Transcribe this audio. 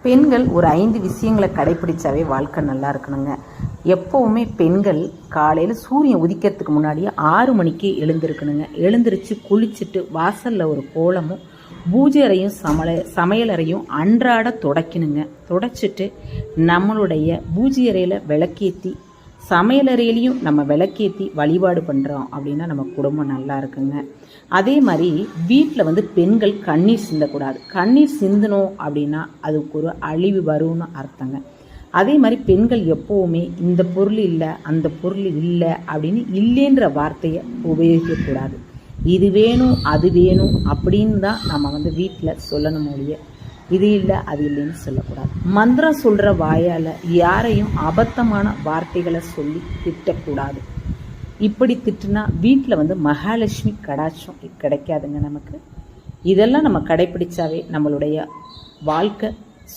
பெண்கள் ஒரு 5 விஷயங்களை கடைப்பிடிச்சாவே வாழ்க்கை நல்லா இருக்கணுங்க. எப்போவுமே பெண்கள் காலையில் சூரியன் உதிக்கிறதுக்கு முன்னாடியே 6 மணிக்கு எழுந்திருக்கணுங்க. எழுந்திரிச்சு குளிச்சுட்டு வாசலில் ஒரு கோலமும் பூஜை அறையும் சமையலறையும் அன்றாட துடைக்கணுங்க. துடைச்சிட்டு நம்மளுடைய பூஜை அறையில் விளக்கேற்றி சமையலறையிலையும் நம்ம விளக்கேற்றி வழிபாடு பண்ணுறோம் அப்படின்னா நம்ம குடும்பம் நல்லா இருக்குங்க. அதே மாதிரி வீட்டில் பெண்கள் கண்ணீர் சிந்தக்கூடாது. கண்ணீர் சிந்தணும் அப்படின்னா அதுக்கு ஒரு அழிவு வரும்னு அர்த்தங்க. அதே மாதிரி பெண்கள் எப்போவுமே இந்த பொருள் இல்லை அந்த பொருள் இல்லை அப்படின்னு இல்லைன்ற வார்த்தையை உபயோகிக்கக்கூடாது. இது வேணும் அது வேணும் அப்படின்னு தான் நம்ம வீட்டில் சொல்லணும் ஒழிய இது இல்லை அது இல்லைன்னு சொல்லக்கூடாது. மந்திரம் சொல்கிற வாயால் யாரையும் அபத்தமான வார்த்தைகளை சொல்லி திட்டக்கூடாது. இப்படி திட்டுனா வீட்டில் மகாலட்சுமி கடாட்சம் கிடைக்காதுங்க நமக்கு. இதெல்லாம் நம்ம கடைப்பிடிச்சாவே நம்மளுடைய வாழ்க்கை